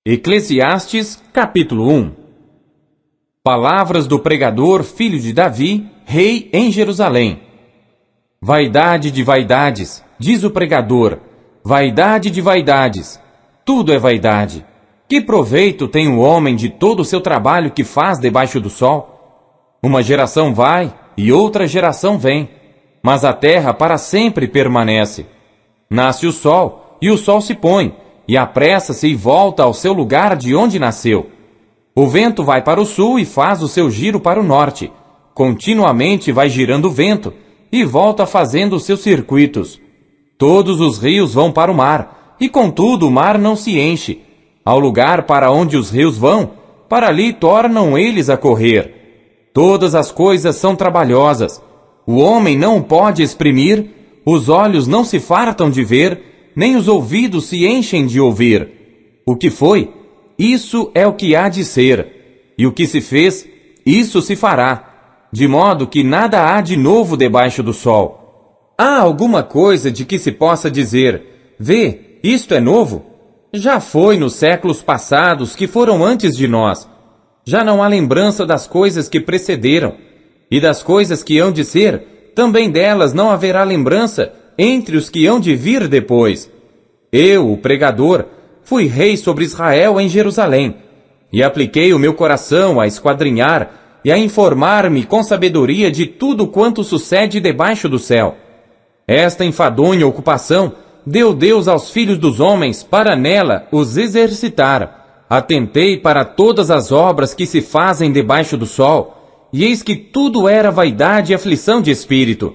Eclesiastes, capítulo 1. Palavras do pregador, filho de Davi, rei em Jerusalém. Vaidade de vaidades, diz o pregador, vaidade de vaidades, tudo é vaidade. Que proveito tem o homem de todo o seu trabalho que faz debaixo do sol? Uma geração vai e outra geração vem, mas a terra para sempre permanece. Nasce o sol e o sol se põe, e apressa-se e volta ao seu lugar de onde nasceu. O vento vai para o sul e faz o seu giro para o norte. Continuamente vai girando o vento e volta fazendo os seus circuitos. Todos os rios vão para o mar, e contudo o mar não se enche. Ao lugar para onde os rios vão, para ali tornam eles a correr. Todas as coisas são trabalhosas. O homem não pode exprimir, os olhos não se fartam de ver, nem os ouvidos se enchem de ouvir. O que foi, isso é o que há de ser, e o que se fez, isso se fará, de modo que nada há de novo debaixo do sol. Há alguma coisa de que se possa dizer, vê, isto é novo? Já foi nos séculos passados que foram antes de nós. Já não há lembrança das coisas que precederam, e das coisas que hão de ser, também delas não haverá lembrança entre os que hão de vir depois. Eu, o pregador, fui rei sobre Israel em Jerusalém, e apliquei o meu coração a esquadrinhar e a informar-me com sabedoria de tudo quanto sucede debaixo do céu. Esta enfadonha ocupação deu Deus aos filhos dos homens para nela os exercitar. Atentei para todas as obras que se fazem debaixo do sol, e eis que tudo era vaidade e aflição de espírito.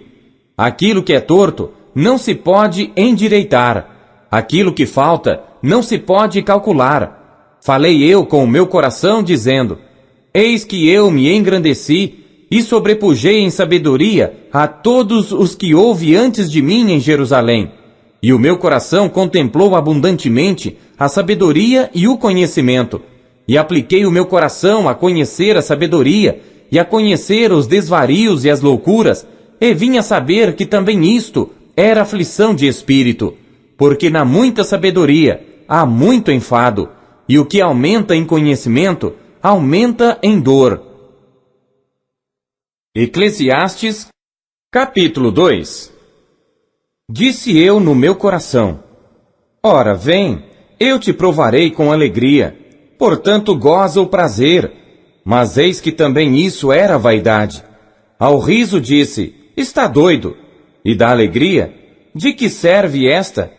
Aquilo que é torto não se pode endireitar. Aquilo que falta não se pode calcular. Falei eu com o meu coração, dizendo, eis que eu me engrandeci e sobrepujei em sabedoria a todos os que houve antes de mim em Jerusalém. E o meu coração contemplou abundantemente a sabedoria e o conhecimento. E apliquei o meu coração a conhecer a sabedoria e a conhecer os desvarios e as loucuras, e vim a saber que também isto era aflição de espírito, porque na muita sabedoria há muito enfado, e o que aumenta em conhecimento, aumenta em dor. Eclesiastes, capítulo 2. Disse eu no meu coração, ora, vem, eu te provarei com alegria, portanto goza o prazer, mas eis que também isso era vaidade. Ao riso disse, está doido, e da alegria, de que serve esta?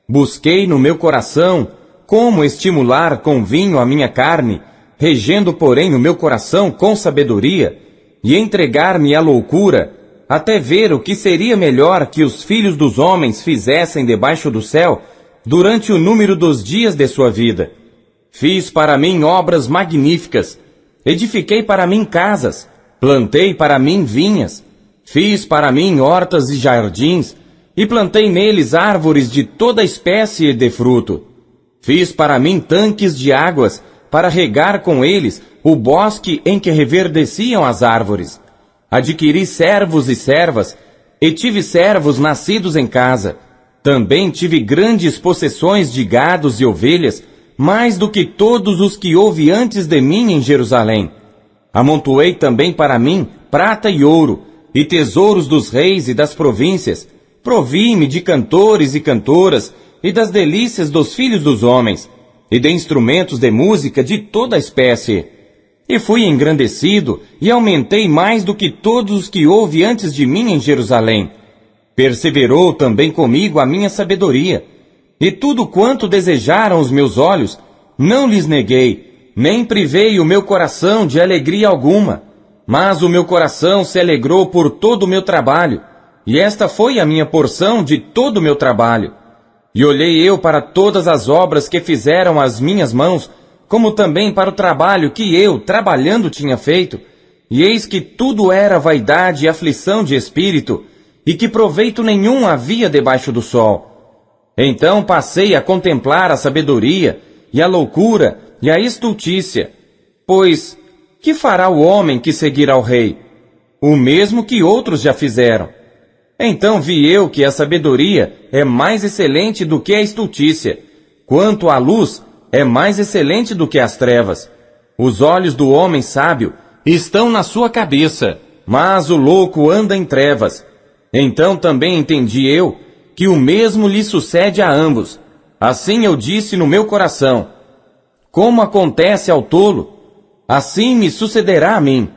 Busquei no meu coração como estimular com vinho a minha carne, regendo porém o meu coração com sabedoria, e entregar-me à loucura, até ver o que seria melhor que os filhos dos homens fizessem debaixo do céu durante o número dos dias de sua vida. Fiz para mim obras magníficas, edifiquei para mim casas, plantei para mim vinhas, fiz para mim hortas e jardins, e plantei neles árvores de toda espécie de fruto. Fiz para mim tanques de águas, para regar com eles o bosque em que reverdeciam as árvores. Adquiri servos e servas, e tive servos nascidos em casa. Também tive grandes possessões de gados e ovelhas, mais do que todos os que houve antes de mim em Jerusalém. Amontoei também para mim prata e ouro, e tesouros dos reis e das províncias. Provi-me de cantores e cantoras, e das delícias dos filhos dos homens, e de instrumentos de música de toda espécie. E fui engrandecido, e aumentei mais do que todos os que houve antes de mim em Jerusalém. Perseverou também comigo a minha sabedoria, e tudo quanto desejaram os meus olhos, não lhes neguei, nem privei o meu coração de alegria alguma, mas o meu coração se alegrou por todo o meu trabalho, e esta foi a minha porção de todo o meu trabalho. E olhei eu para todas as obras que fizeram as minhas mãos, como também para o trabalho que eu, trabalhando, tinha feito, e eis que tudo era vaidade e aflição de espírito, e que proveito nenhum havia debaixo do sol. Então passei a contemplar a sabedoria, e a loucura, e a estultícia. Pois, que fará o homem que seguir ao rei? O mesmo que outros já fizeram. Então vi eu que a sabedoria é mais excelente do que a estultícia. Quanto à luz, é mais excelente do que as trevas. Os olhos do homem sábio estão na sua cabeça, mas o louco anda em trevas. Então também entendi eu que o mesmo lhe sucede a ambos. Assim eu disse no meu coração: como acontece ao tolo, assim me sucederá a mim.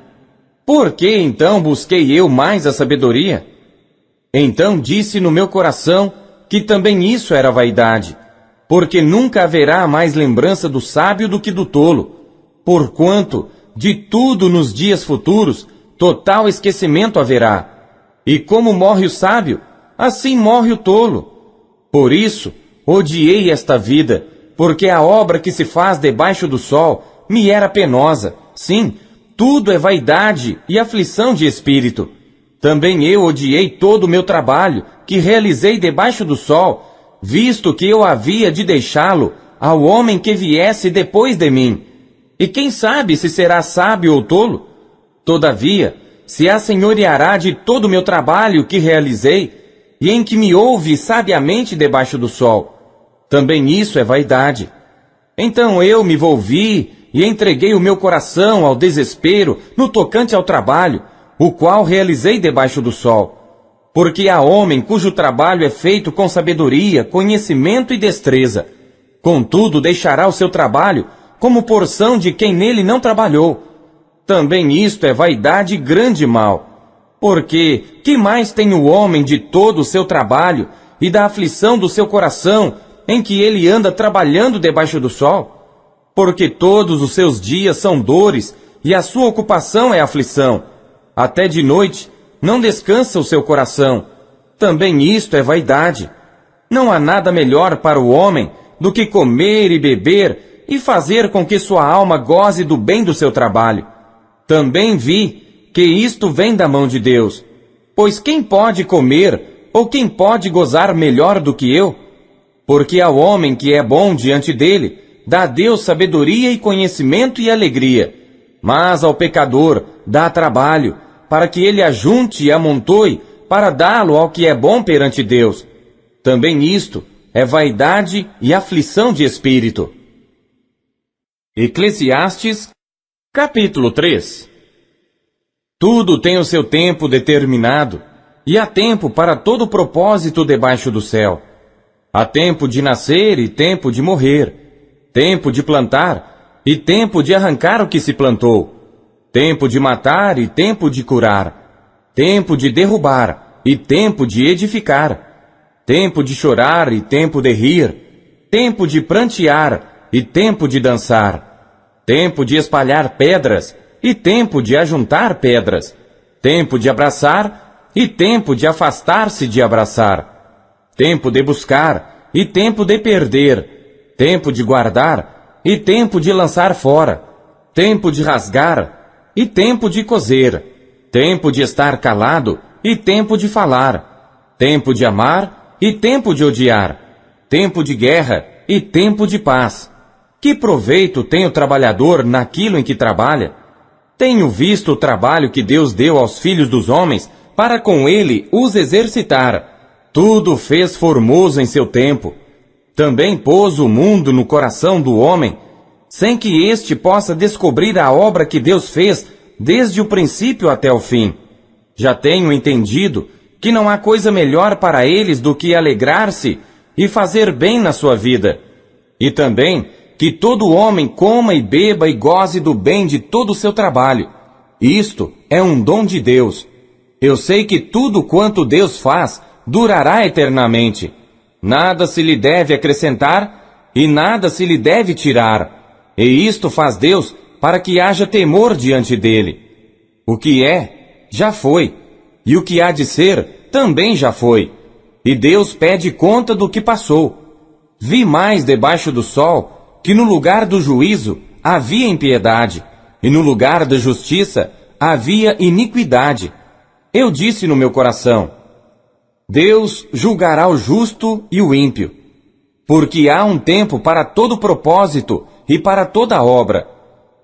Por que então busquei eu mais a sabedoria? Então disse no meu coração que também isso era vaidade, porque nunca haverá mais lembrança do sábio do que do tolo, porquanto de tudo nos dias futuros total esquecimento haverá. E como morre o sábio, assim morre o tolo. Por isso, odiei esta vida, porque a obra que se faz debaixo do sol me era penosa. Sim, tudo é vaidade e aflição de espírito. Também eu odiei todo o meu trabalho, que realizei debaixo do sol, visto que eu havia de deixá-lo ao homem que viesse depois de mim. E quem sabe se será sábio ou tolo? Todavia, se assenhoreará de todo o meu trabalho que realizei, e em que me ouve sabiamente debaixo do sol. Também isso é vaidade. Então eu me volvi e entreguei o meu coração ao desespero no tocante ao trabalho, o qual realizei debaixo do sol. Porque há homem cujo trabalho é feito com sabedoria, conhecimento e destreza. Contudo, deixará o seu trabalho como porção de quem nele não trabalhou. Também isto é vaidade e grande mal. Porque que mais tem o homem de todo o seu trabalho e da aflição do seu coração, em que ele anda trabalhando debaixo do sol? Porque todos os seus dias são dores, e a sua ocupação é aflição. Até de noite não descansa o seu coração. Também isto é vaidade. Não há nada melhor para o homem do que comer e beber e fazer com que sua alma goze do bem do seu trabalho. Também vi que isto vem da mão de Deus. Pois quem pode comer ou quem pode gozar melhor do que eu? Porque ao homem que é bom diante dele, dá Deus sabedoria e conhecimento e alegria. Mas ao pecador dá trabalho, para que ele ajunte e amontoe, para dá-lo ao que é bom perante Deus. Também isto é vaidade e aflição de espírito. Eclesiastes, capítulo 3. Tudo tem o seu tempo determinado, e há tempo para todo propósito debaixo do céu. Há tempo de nascer e tempo de morrer, tempo de plantar e tempo de arrancar o que se plantou, tempo de matar e tempo de curar, tempo de derrubar e tempo de edificar, tempo de chorar e tempo de rir, tempo de prantear e tempo de dançar, tempo de espalhar pedras e tempo de ajuntar pedras, tempo de abraçar e tempo de afastar-se de abraçar, tempo de buscar e tempo de perder, tempo de guardar e tempo de lançar fora, tempo de rasgar e tempo de coser, tempo de estar calado e tempo de falar, tempo de amar e tempo de odiar, tempo de guerra e tempo de paz. Que proveito tem o trabalhador naquilo em que trabalha? Tenho visto o trabalho que Deus deu aos filhos dos homens para com ele os exercitar. Tudo fez formoso em seu tempo. Também pôs o mundo no coração do homem, sem que este possa descobrir a obra que Deus fez desde o princípio até o fim. Já tenho entendido que não há coisa melhor para eles do que alegrar-se e fazer bem na sua vida. E também que todo homem coma e beba e goze do bem de todo o seu trabalho. Isto é um dom de Deus. Eu sei que tudo quanto Deus faz durará eternamente. Nada se lhe deve acrescentar e nada se lhe deve tirar. E isto faz Deus para que haja temor diante dele. O que é, já foi. E o que há de ser, também já foi. E Deus pede conta do que passou. Vi mais debaixo do sol que no lugar do juízo havia impiedade, e no lugar da justiça havia iniquidade. Eu disse no meu coração: Deus julgará o justo e o ímpio, porque há um tempo para todo propósito e para toda obra.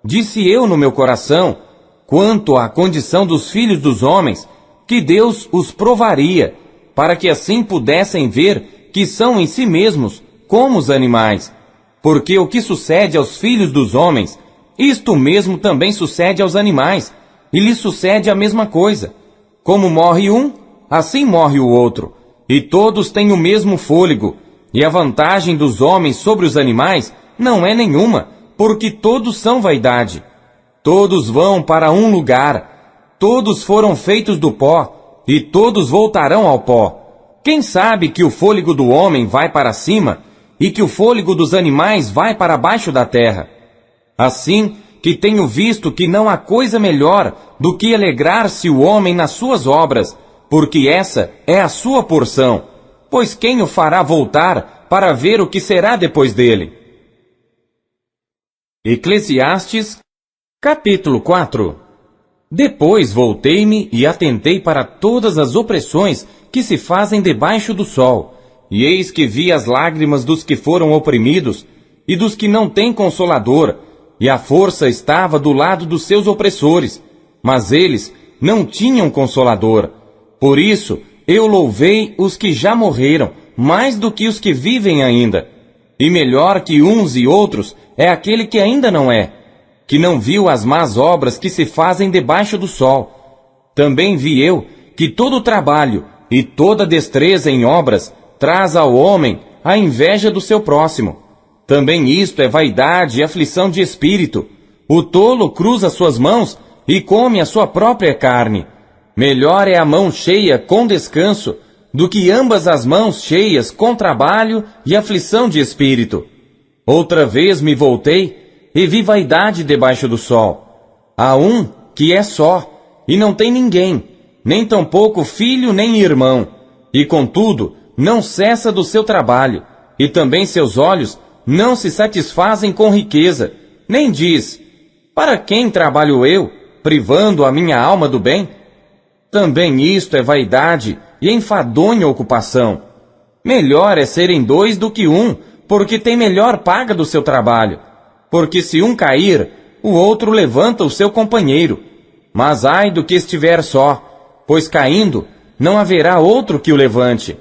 Disse eu no meu coração, quanto à condição dos filhos dos homens, que Deus os provaria, para que assim pudessem ver que são em si mesmos como os animais. Porque o que sucede aos filhos dos homens, isto mesmo também sucede aos animais, e lhes sucede a mesma coisa. Como morre um, assim morre o outro, e todos têm o mesmo fôlego, e a vantagem dos homens sobre os animais não é nenhuma, porque todos são vaidade. Todos vão para um lugar, todos foram feitos do pó, e todos voltarão ao pó. Quem sabe que o fôlego do homem vai para cima, e que o fôlego dos animais vai para baixo da terra? Assim que tenho visto que não há coisa melhor do que alegrar-se o homem nas suas obras, porque essa é a sua porção, pois quem o fará voltar para ver o que será depois dele? Eclesiastes, capítulo 4. Depois voltei-me e atentei para todas as opressões que se fazem debaixo do sol, e eis que vi as lágrimas dos que foram oprimidos e dos que não têm consolador, e a força estava do lado dos seus opressores, mas eles não tinham consolador. Por isso eu louvei os que já morreram, mais do que os que vivem ainda. E melhor que uns e outros é aquele que ainda não é, que não viu as más obras que se fazem debaixo do sol. Também vi eu que todo trabalho e toda destreza em obras traz ao homem a inveja do seu próximo. Também isto é vaidade e aflição de espírito. O tolo cruza suas mãos e come a sua própria carne. Melhor é a mão cheia com descanso do que ambas as mãos cheias com trabalho e aflição de espírito. Outra vez me voltei e vi vaidade debaixo do sol. Há um que é só, e não tem ninguém, nem tampouco filho nem irmão, e contudo não cessa do seu trabalho, e também seus olhos não se satisfazem com riqueza, nem diz: para quem trabalho eu, privando a minha alma do bem? Também isto é vaidade e enfadonha ocupação. Melhor é serem dois do que um, porque tem melhor paga do seu trabalho. Porque se um cair, o outro levanta o seu companheiro. Mas ai do que estiver só, pois caindo, não haverá outro que o levante.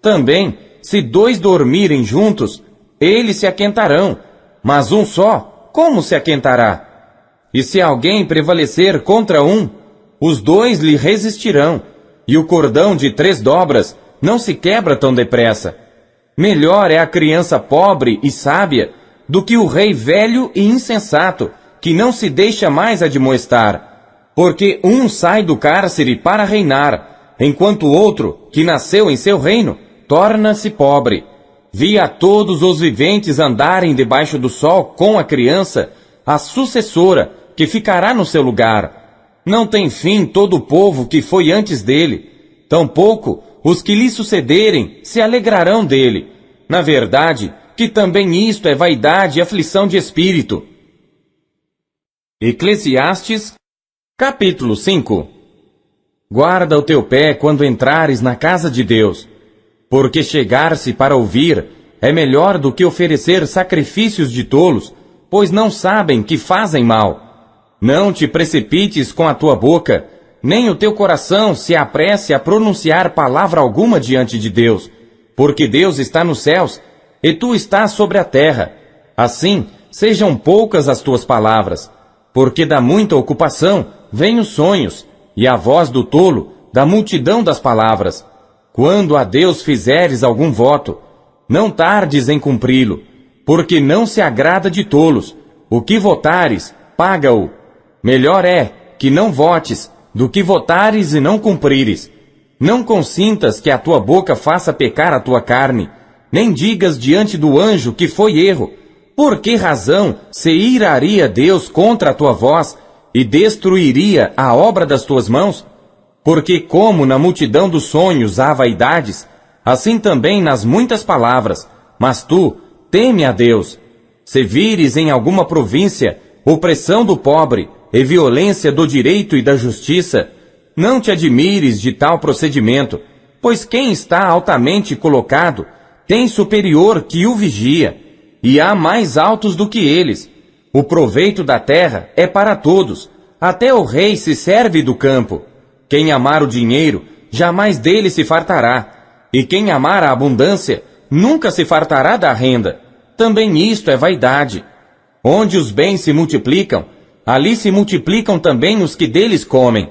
Também, se dois dormirem juntos, eles se aquentarão, mas um só, como se aquentará? E se alguém prevalecer contra um, os dois lhe resistirão, e o cordão de 3 dobras não se quebra tão depressa. Melhor é a criança pobre e sábia do que o rei velho e insensato, que não se deixa mais admoestar. Porque um sai do cárcere para reinar, enquanto o outro, que nasceu em seu reino, torna-se pobre. Vi a todos os viventes andarem debaixo do sol com a criança, a sucessora, que ficará no seu lugar. Não tem fim todo o povo que foi antes dele, tampouco os que lhe sucederem se alegrarão dele. Na verdade, que também isto é vaidade e aflição de espírito. Eclesiastes, capítulo 5. Guarda o teu pé quando entrares na casa de Deus, porque chegar-se para ouvir é melhor do que oferecer sacrifícios de tolos, pois não sabem que fazem mal. Não te precipites com a tua boca, nem o teu coração se apresse a pronunciar palavra alguma diante de Deus, porque Deus está nos céus, e tu estás sobre a terra. Assim, sejam poucas as tuas palavras, porque da muita ocupação vêm os sonhos, e a voz do tolo da multidão das palavras. Quando a Deus fizeres algum voto, não tardes em cumpri-lo, porque não se agrada de tolos. O que votares, paga-o. Melhor é que não votes, do que votares e não cumprires. Não consintas que a tua boca faça pecar a tua carne, nem digas diante do anjo que foi erro. Por que razão se iraria Deus contra a tua voz e destruiria a obra das tuas mãos? Porque como na multidão dos sonhos há vaidades, assim também nas muitas palavras. Mas tu, teme a Deus. Se vires em alguma província opressão do pobre e violência do direito e da justiça, não te admires de tal procedimento, pois quem está altamente colocado tem superior que o vigia, e há mais altos do que eles. O proveito da terra é para todos, até o rei se serve do campo. Quem amar o dinheiro, jamais dele se fartará, e quem amar a abundância, nunca se fartará da renda. também isto é vaidade. Onde os bens se multiplicam, ali se multiplicam também os que deles comem.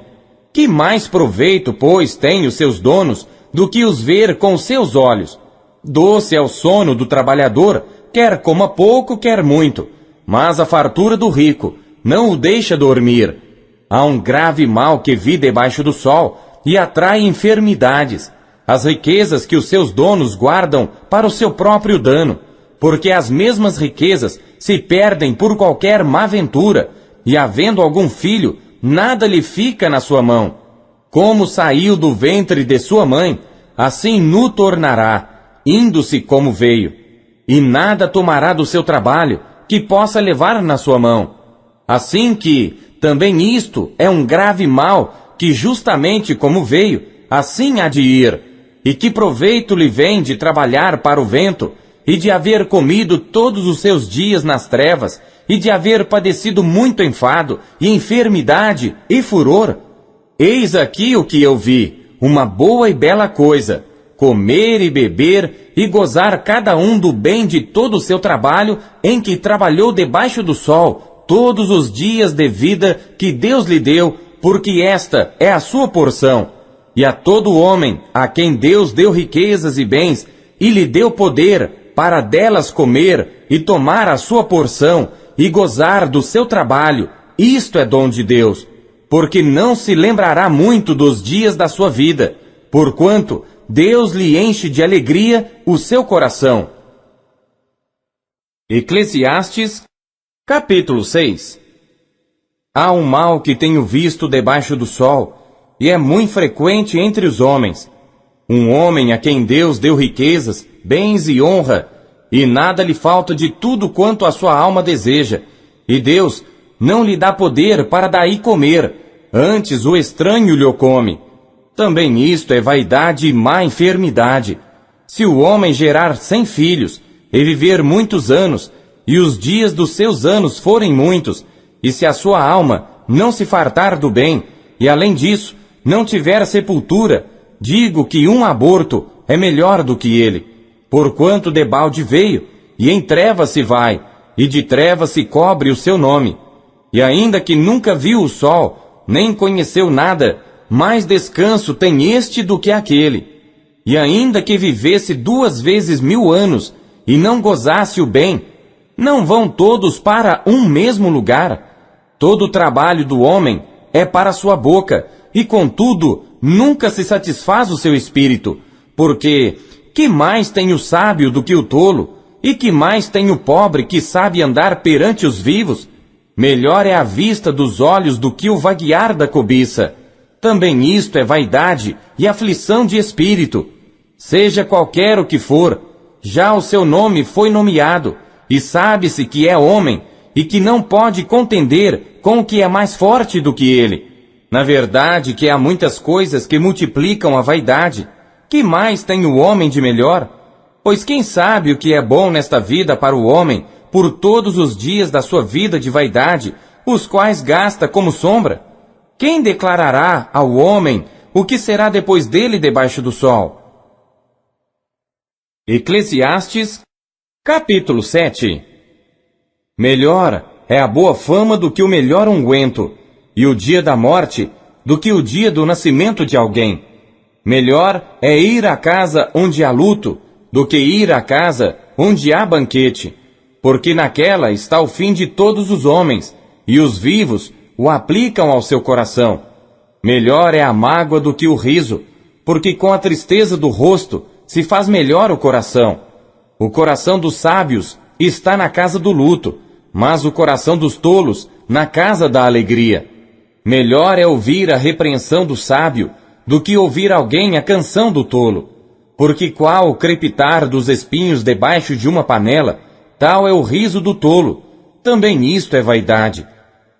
Que mais proveito, pois, têm os seus donos do que os ver com os seus olhos? Doce é o sono do trabalhador, quer coma pouco, quer muito, mas a fartura do rico não o deixa dormir. Há um grave mal que vi debaixo do sol e atrai enfermidades, as riquezas que os seus donos guardam para o seu próprio dano, porque as mesmas riquezas se perdem por qualquer má ventura, e havendo algum filho, nada lhe fica na sua mão. Como saiu do ventre de sua mãe, assim nu tornará, indo-se como veio, e nada tomará do seu trabalho que possa levar na sua mão. Assim que, também isto é um grave mal, que justamente como veio, assim há de ir. E que proveito lhe vem de trabalhar para o vento, e de haver comido todos os seus dias nas trevas, e de haver padecido muito enfado, e enfermidade, e furor? Eis aqui o que eu vi, uma boa e bela coisa, comer e beber, e gozar cada um do bem de todo o seu trabalho, em que trabalhou debaixo do sol, todos os dias de vida que Deus lhe deu, porque esta é a sua porção. E a todo homem, a quem Deus deu riquezas e bens, e lhe deu poder para delas comer e tomar a sua porção, e gozar do seu trabalho, isto é dom de Deus, porque não se lembrará muito dos dias da sua vida, porquanto Deus lhe enche de alegria o seu coração. Eclesiastes, capítulo 6. Há um mal que tenho visto debaixo do sol, e é muito frequente entre os homens. Um homem a quem Deus deu riquezas, bens e honra, e nada lhe falta de tudo quanto a sua alma deseja, e Deus não lhe dá poder para daí comer, antes o estranho lhe o come. Também isto é vaidade e má enfermidade. Se o homem gerar 100 filhos, e viver muitos anos, e os dias dos seus anos forem muitos, e se a sua alma não se fartar do bem, e além disso, não tiver sepultura, digo que um aborto é melhor do que ele. Porquanto debalde veio, e em trevas se vai, e de trevas se cobre o seu nome. E ainda que nunca viu o sol, nem conheceu nada, mais descanso tem este do que aquele. E ainda que vivesse 2 vezes 1000 anos, e não gozasse o bem, não vão todos para um mesmo lugar? Todo o trabalho do homem é para sua boca, e contudo nunca se satisfaz o seu espírito, porque que mais tem o sábio do que o tolo, e que mais tem o pobre que sabe andar perante os vivos? Melhor é a vista dos olhos do que o vaguear da cobiça. Também isto é vaidade e aflição de espírito. Seja qualquer o que for, já o seu nome foi nomeado, e sabe-se que é homem, e que não pode contender com o que é mais forte do que ele. Na verdade que há muitas coisas que multiplicam a vaidade. Que mais tem o homem de melhor? Pois quem sabe o que é bom nesta vida para o homem, por todos os dias da sua vida de vaidade, os quais gasta como sombra? Quem declarará ao homem o que será depois dele debaixo do sol? Eclesiastes, capítulo 7. Melhor é a boa fama do que o melhor unguento, e o dia da morte do que o dia do nascimento de alguém. Melhor é ir à casa onde há luto, do que ir à casa onde há banquete, porque naquela está o fim de todos os homens, e os vivos o aplicam ao seu coração. Melhor é a mágoa do que o riso, porque com a tristeza do rosto se faz melhor o coração. O coração dos sábios está na casa do luto, mas o coração dos tolos na casa da alegria. Melhor é ouvir a repreensão do sábio do que ouvir alguém a canção do tolo. Porque qual o crepitar dos espinhos debaixo de uma panela, tal é o riso do tolo. Também isto é vaidade.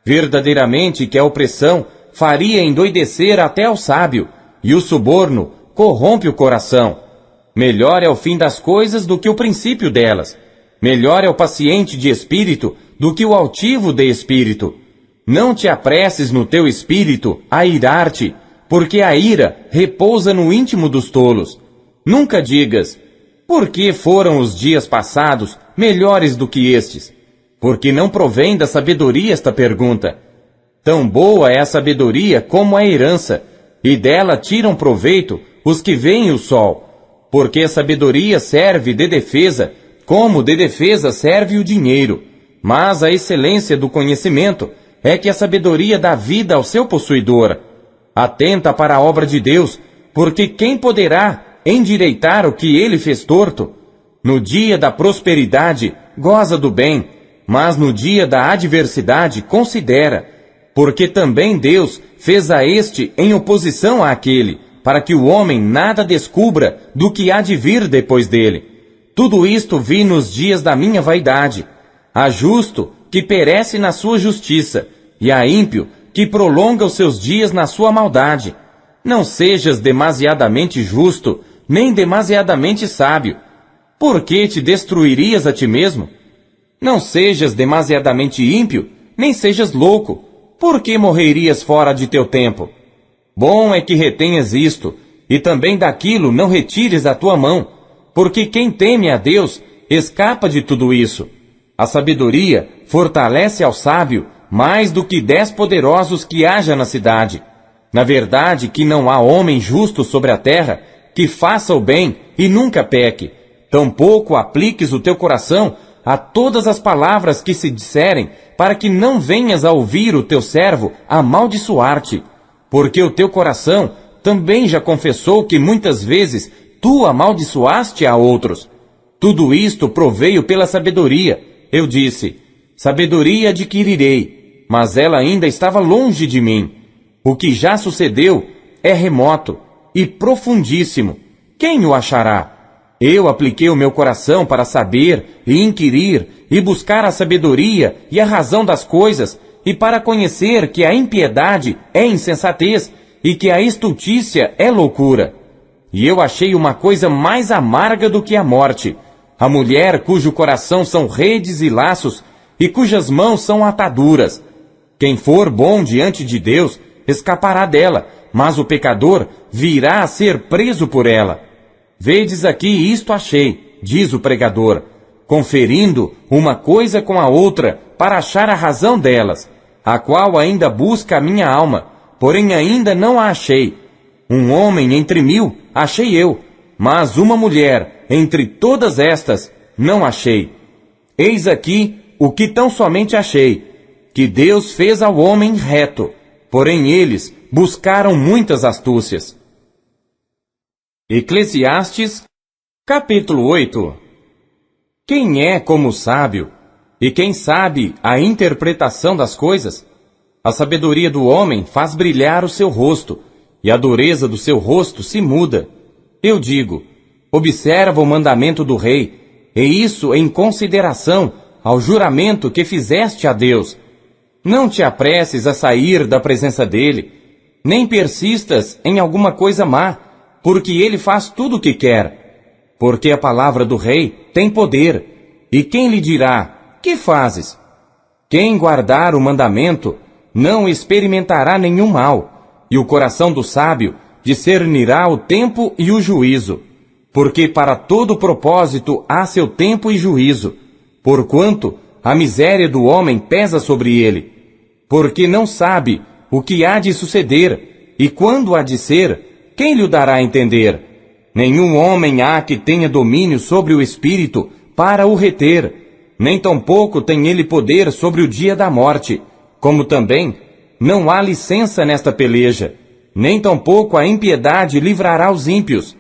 Verdadeiramente que a opressão faria endoidecer até ao sábio, e o suborno corrompe o coração. Melhor é o fim das coisas do que o princípio delas. Melhor é o paciente de espírito do que o altivo de espírito. Não te apresses no teu espírito a irar-te, porque a ira repousa no íntimo dos tolos. Nunca digas, por que foram os dias passados melhores do que estes? Porque não provém da sabedoria esta pergunta. Tão boa é a sabedoria como a herança, e dela tiram proveito os que veem o sol. Porque a sabedoria serve de defesa, como de defesa serve o dinheiro. Mas a excelência do conhecimento é que a sabedoria dá vida ao seu possuidor. Atenta para a obra de Deus, porque quem poderá endireitar o que ele fez torto? No dia da prosperidade, goza do bem, mas no dia da adversidade, considera, porque também Deus fez a este em oposição àquele, para que o homem nada descubra do que há de vir depois dele. Tudo isto vi nos dias da minha vaidade. Há justo que perece na sua justiça, e há ímpio que prolonga os seus dias na sua maldade. Não sejas demasiadamente justo, nem demasiadamente sábio. Por que te destruirias a ti mesmo? Não sejas demasiadamente ímpio, nem sejas louco. Por que morrerias fora de teu tempo? Bom é que retenhas isto, e também daquilo não retires a tua mão, porque quem teme a Deus escapa de tudo isso. A sabedoria fortalece ao sábio mais do que 10 poderosos que haja na cidade. Na verdade que não há homem justo sobre a terra que faça o bem e nunca peque. Tampouco apliques o teu coração a todas as palavras que se disserem, para que não venhas a ouvir o teu servo amaldiçoar-te. Porque o teu coração também já confessou que muitas vezes tu amaldiçoaste a outros. Tudo isto proveio pela sabedoria. Eu disse, sabedoria adquirirei, mas ela ainda estava longe de mim. O que já sucedeu é remoto e profundíssimo. Quem o achará? Eu apliquei o meu coração para saber e inquirir e buscar a sabedoria e a razão das coisas, e para conhecer que a impiedade é insensatez e que a estultícia é loucura. E eu achei uma coisa mais amarga do que a morte, a mulher cujo coração são redes e laços, e cujas mãos são ataduras. Quem for bom diante de Deus escapará dela, mas o pecador virá a ser preso por ela. Vedes aqui isto achei, diz o pregador, conferindo uma coisa com a outra para achar a razão delas, a qual ainda busca a minha alma, porém ainda não a achei. Um homem entre 1000 achei eu, mas uma mulher entre todas estas não achei. Eis aqui o que tão somente achei, que Deus fez ao homem reto, porém eles buscaram muitas astúcias. Eclesiastes, capítulo 8. Quem é como o sábio, e quem sabe a interpretação das coisas? A sabedoria do homem faz brilhar o seu rosto, e a dureza do seu rosto se muda. Eu digo, observa o mandamento do rei, e isso em consideração ao juramento que fizeste a Deus. Não te apresses a sair da presença dele, nem persistas em alguma coisa má, porque ele faz tudo o que quer. Porque a palavra do rei tem poder, e quem lhe dirá, que fazes? Quem guardar o mandamento não experimentará nenhum mal, e o coração do sábio discernirá o tempo e o juízo. Porque para todo propósito há seu tempo e juízo, porquanto a miséria do homem pesa sobre ele. Porque não sabe o que há de suceder, e quando há de ser, quem lhe dará a entender? Nenhum homem há que tenha domínio sobre o espírito para o reter, nem tampouco tem ele poder sobre o dia da morte, como também não há licença nesta peleja, nem tampouco a impiedade livrará os ímpios.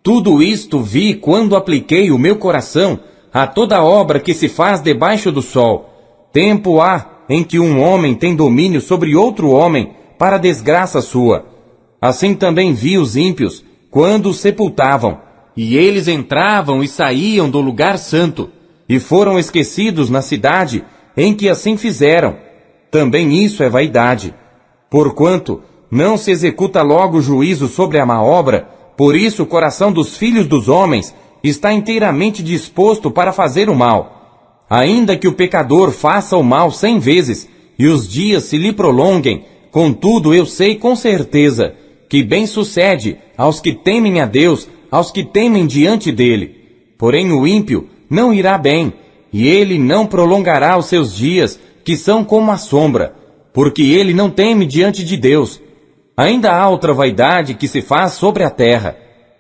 Tudo isto vi quando apliquei o meu coração a toda obra que se faz debaixo do sol. Tempo há em que um homem tem domínio sobre outro homem para desgraça sua. Assim também vi os ímpios, quando os sepultavam, e eles entravam e saíam do lugar santo, e foram esquecidos na cidade em que assim fizeram. Também isso é vaidade. Porquanto não se executa logo o juízo sobre a má obra, por isso o coração dos filhos dos homens está inteiramente disposto para fazer o mal. Ainda que o pecador faça o mal 100 vezes, e os dias se lhe prolonguem, contudo eu sei com certeza que bem sucede aos que temem a Deus, aos que temem diante dele. Porém o ímpio não irá bem, e ele não prolongará os seus dias, que são como a sombra, porque ele não teme diante de Deus. Ainda há outra vaidade que se faz sobre a terra,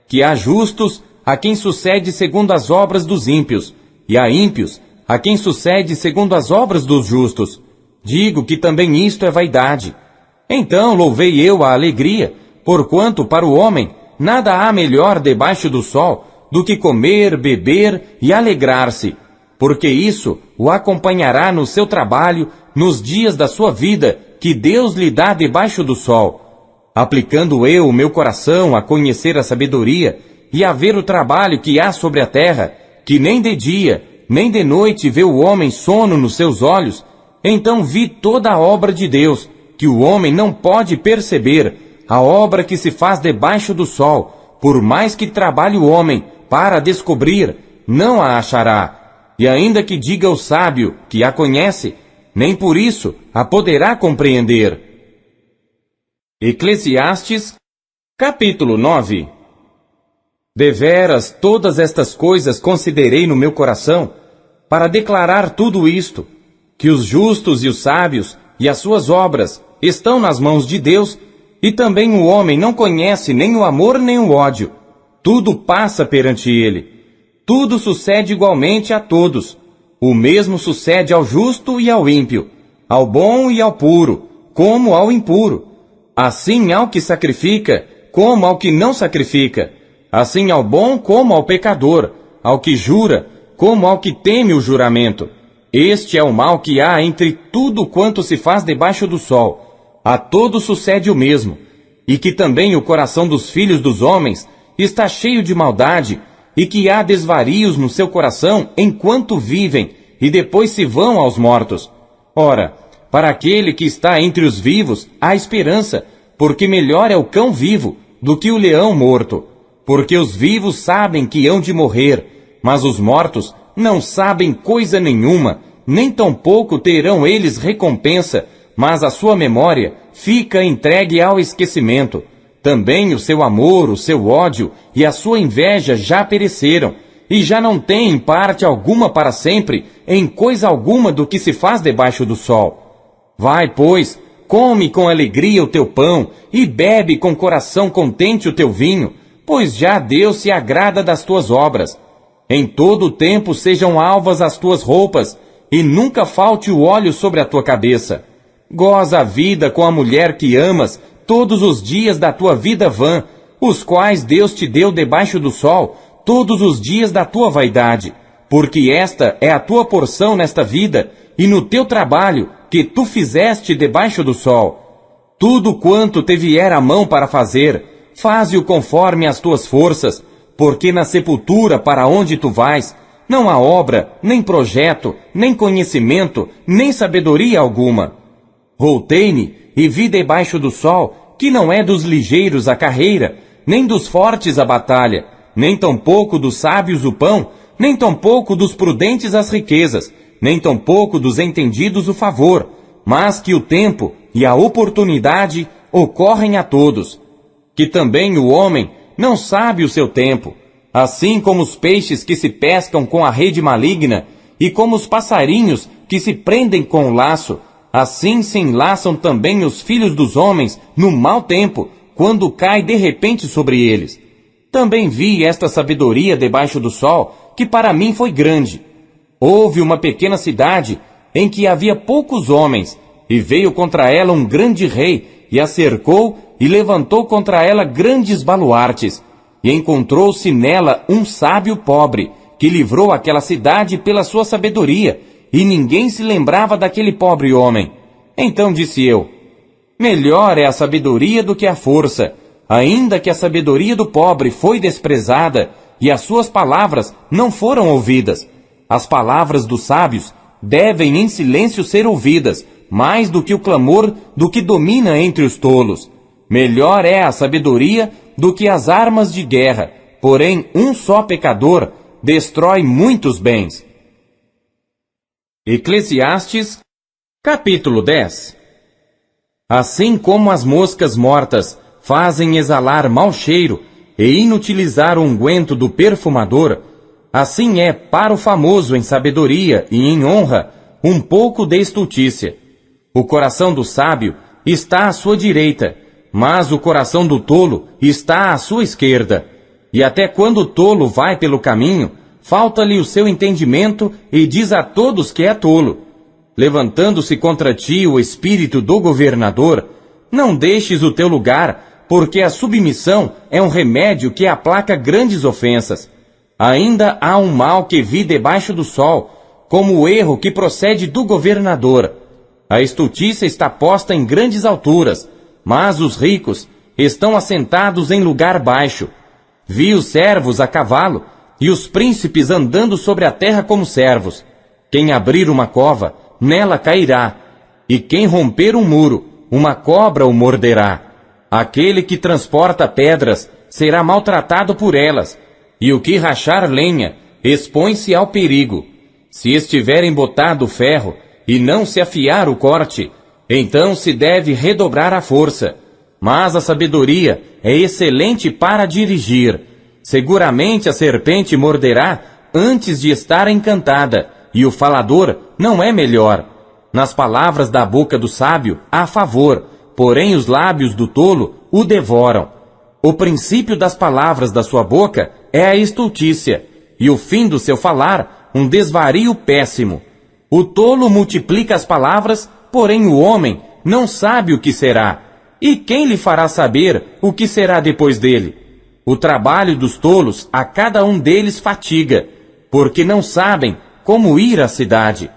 que há justos a quem sucede segundo as obras dos ímpios, e há ímpios a quem sucede segundo as obras dos justos. Digo que também isto é vaidade. Então louvei eu a alegria, porquanto para o homem nada há melhor debaixo do sol do que comer, beber e alegrar-se, porque isso o acompanhará no seu trabalho, nos dias da sua vida, que Deus lhe dá debaixo do sol. Aplicando eu o meu coração a conhecer a sabedoria e a ver o trabalho que há sobre a terra, que nem de dia, nem de noite vê o homem sono nos seus olhos, então vi toda a obra de Deus, que o homem não pode perceber, a obra que se faz debaixo do sol, por mais que trabalhe o homem para descobrir, não a achará. E ainda que diga o sábio que a conhece, nem por isso a poderá compreender. Eclesiastes, capítulo 9. Deveras todas estas coisas considerei no meu coração, para declarar tudo isto, que os justos e os sábios e as suas obras estão nas mãos de Deus, e também o homem não conhece nem o amor nem o ódio. Tudo passa perante ele. Tudo sucede igualmente a todos. O mesmo sucede ao justo e ao ímpio, ao bom e ao puro, como ao impuro. Assim ao que sacrifica, como ao que não sacrifica. Assim ao bom como ao pecador, ao que jura, como ao que teme o juramento. Este é o mal que há entre tudo quanto se faz debaixo do sol. A todos sucede o mesmo, e que também o coração dos filhos dos homens está cheio de maldade, e que há desvarios no seu coração enquanto vivem, e depois se vão aos mortos. Ora, para aquele que está entre os vivos há esperança, porque melhor é o cão vivo do que o leão morto. Porque os vivos sabem que hão de morrer, mas os mortos não sabem coisa nenhuma, nem tampouco terão eles recompensa, mas a sua memória fica entregue ao esquecimento. Também o seu amor, o seu ódio e a sua inveja já pereceram, e já não têm parte alguma para sempre em coisa alguma do que se faz debaixo do sol. Vai, pois, come com alegria o teu pão, e bebe com coração contente o teu vinho, pois já Deus se agrada das tuas obras. Em todo o tempo sejam alvas as tuas roupas, e nunca falte o óleo sobre a tua cabeça. Goza a vida com a mulher que amas todos os dias da tua vida vã, os quais Deus te deu debaixo do sol, todos os dias da tua vaidade, porque esta é a tua porção nesta vida, e no teu trabalho que tu fizeste debaixo do sol. Tudo quanto te vier a mão para fazer, faze-o conforme as tuas forças, porque na sepultura para onde tu vais, não há obra, nem projeto, nem conhecimento, nem sabedoria alguma. Voltei-me e vi debaixo do sol que não é dos ligeiros a carreira, nem dos fortes a batalha, nem tampouco dos sábios o pão, nem tampouco dos prudentes as riquezas, nem tampouco dos entendidos o favor, mas que o tempo e a oportunidade ocorrem a todos. Que também o homem não sabe o seu tempo, assim como os peixes que se pescam com a rede maligna, e como os passarinhos que se prendem com o laço, assim se enlaçam também os filhos dos homens no mau tempo, quando cai de repente sobre eles. Também vi esta sabedoria debaixo do sol, que para mim foi grande. Houve uma pequena cidade, em que havia poucos homens, e veio contra ela um grande rei, e a cercou, e levantou contra ela grandes baluartes, e encontrou-se nela um sábio pobre, que livrou aquela cidade pela sua sabedoria, e ninguém se lembrava daquele pobre homem. Então disse eu, melhor é a sabedoria do que a força, ainda que a sabedoria do pobre foi desprezada, e as suas palavras não foram ouvidas. As palavras dos sábios devem em silêncio ser ouvidas, mais do que o clamor do que domina entre os tolos. Melhor é a sabedoria do que as armas de guerra, porém um só pecador destrói muitos bens. Eclesiastes, capítulo 10. Assim como as moscas mortas fazem exalar mau cheiro e inutilizar o unguento do perfumador, assim é para o famoso em sabedoria e em honra um pouco de estultícia. O coração do sábio está à sua direita, mas o coração do tolo está à sua esquerda. E até quando o tolo vai pelo caminho, falta-lhe o seu entendimento e diz a todos que é tolo. Levantando-se contra ti o espírito do governador, não deixes o teu lugar, porque a submissão é um remédio que aplaca grandes ofensas. Ainda há um mal que vi debaixo do sol, como o erro que procede do governador. A estultícia está posta em grandes alturas, mas os ricos estão assentados em lugar baixo. Vi os servos a cavalo, e os príncipes andando sobre a terra como servos. Quem abrir uma cova, nela cairá, e quem romper um muro, uma cobra o morderá. Aquele que transporta pedras será maltratado por elas, e o que rachar lenha expõe-se ao perigo. Se estiver embotado o ferro, e não se afiar o corte, então se deve redobrar a força. Mas a sabedoria é excelente para dirigir. Seguramente a serpente morderá antes de estar encantada, e o falador não é melhor. Nas palavras da boca do sábio há favor, porém os lábios do tolo o devoram. O princípio das palavras da sua boca é a estultícia, e o fim do seu falar um desvario péssimo. O tolo multiplica as palavras, porém o homem não sabe o que será. E quem lhe fará saber o que será depois dele? O trabalho dos tolos a cada um deles fatiga, porque não sabem como ir à cidade.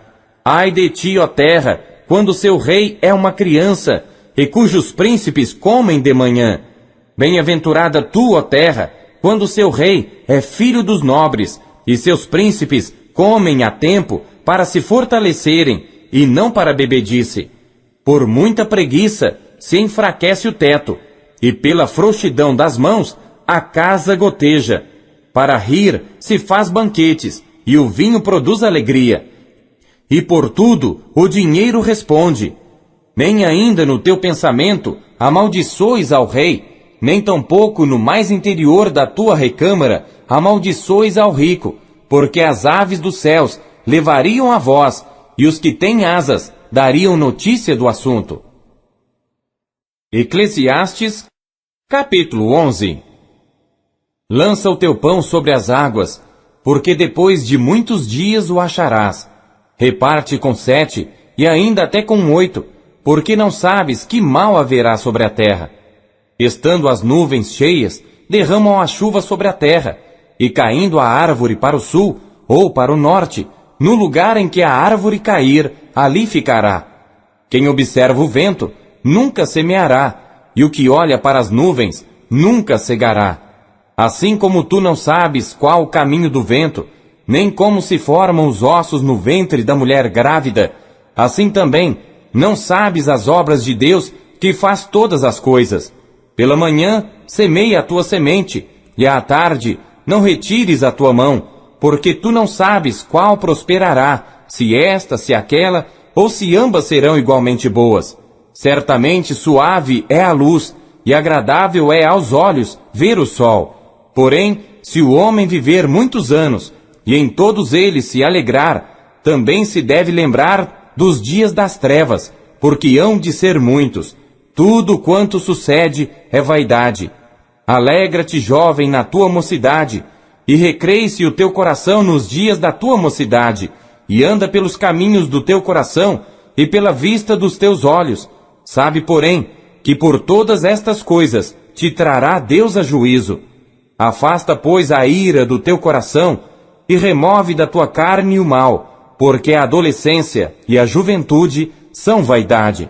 Ai de ti, ó terra, quando seu rei é uma criança, e cujos príncipes comem de manhã. Bem-aventurada tu, ó terra, quando seu rei é filho dos nobres, e seus príncipes comem a tempo para se fortalecerem, e não para bebedice. Por muita preguiça se enfraquece o teto, e pela frouxidão das mãos a casa goteja. Para rir se faz banquetes, e o vinho produz alegria. E por tudo o dinheiro responde. Nem ainda no teu pensamento amaldiçoes ao rei, nem tampouco no mais interior da tua recâmara amaldiçoes ao rico, porque as aves dos céus levariam a voz, e os que têm asas dariam notícia do assunto. Eclesiastes, capítulo 11. Lança o teu pão sobre as águas, porque depois de muitos dias o acharás. Reparte com 7, e ainda até com 8, porque não sabes que mal haverá sobre a terra. Estando as nuvens cheias, derramam a chuva sobre a terra, e caindo a árvore para o sul, ou para o norte, no lugar em que a árvore cair, ali ficará. Quem observa o vento, nunca semeará, e o que olha para as nuvens, nunca cegará. Assim como tu não sabes qual o caminho do vento, nem como se formam os ossos no ventre da mulher grávida, assim também não sabes as obras de Deus que faz todas as coisas. Pela manhã semeia a tua semente, e à tarde não retires a tua mão, porque tu não sabes qual prosperará, se esta, se aquela, ou se ambas serão igualmente boas. Certamente suave é a luz, e agradável é aos olhos ver o sol. Porém, se o homem viver muitos anos, e em todos eles se alegrar, também se deve lembrar dos dias das trevas, porque hão de ser muitos. Tudo quanto sucede é vaidade. Alegra-te, jovem, na tua mocidade, e recreie-se o teu coração nos dias da tua mocidade, e anda pelos caminhos do teu coração, e pela vista dos teus olhos. Sabe, porém, que por todas estas coisas te trará Deus a juízo. Afasta, pois, a ira do teu coração, e remove da tua carne o mal, porque a adolescência e a juventude são vaidade.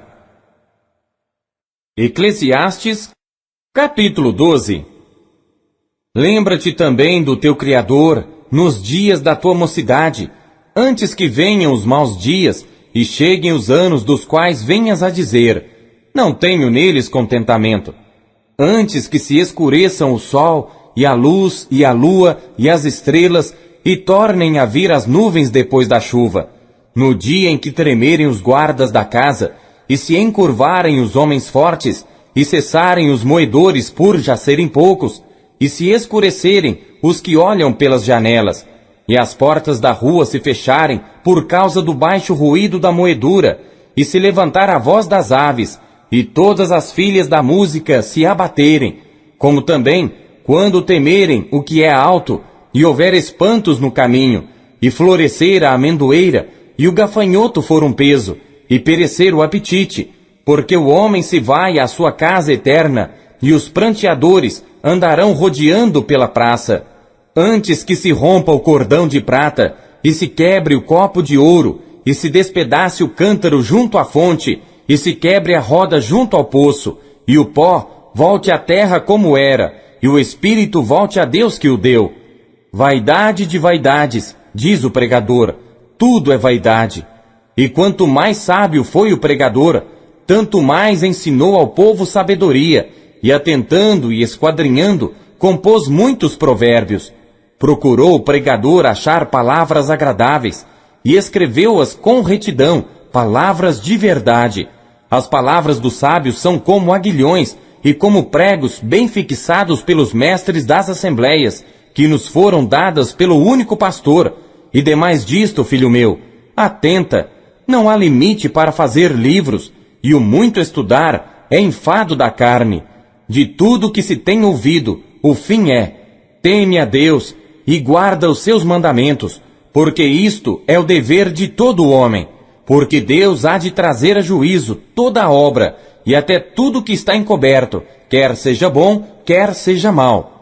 Eclesiastes, capítulo 12. Lembra-te também do teu Criador nos dias da tua mocidade, antes que venham os maus dias e cheguem os anos dos quais venhas a dizer, não tenho neles contentamento. Antes que se escureçam o sol, e a luz, e a lua, e as estrelas, e tornem a vir as nuvens depois da chuva, no dia em que tremerem os guardas da casa, e se encurvarem os homens fortes, e cessarem os moedores por já serem poucos, e se escurecerem os que olham pelas janelas, e as portas da rua se fecharem por causa do baixo ruído da moedura, e se levantar a voz das aves, e todas as filhas da música se abaterem, como também quando temerem o que é alto, e houver espantos no caminho, e florescer a amendoeira, e o gafanhoto for um peso, e perecer o apetite, porque o homem se vai à sua casa eterna, e os pranteadores andarão rodeando pela praça. Antes que se rompa o cordão de prata, e se quebre o copo de ouro, e se despedace o cântaro junto à fonte, e se quebre a roda junto ao poço, e o pó volte à terra como era, e o espírito volte a Deus que o deu. Vaidade de vaidades, diz o pregador, tudo é vaidade. E quanto mais sábio foi o pregador, tanto mais ensinou ao povo sabedoria, e atentando e esquadrinhando, compôs muitos provérbios. Procurou o pregador achar palavras agradáveis, e escreveu-as com retidão, palavras de verdade. As palavras dos sábios são como aguilhões, e como pregos bem fixados pelos mestres das assembleias, que nos foram dadas pelo único pastor. E demais disto, filho meu, atenta, não há limite para fazer livros, e o muito estudar é enfado da carne. De tudo que se tem ouvido, o fim é: teme a Deus e guarda os seus mandamentos, porque isto é o dever de todo homem. Porque Deus há de trazer a juízo toda a obra, e até tudo que está encoberto, quer seja bom, quer seja mau.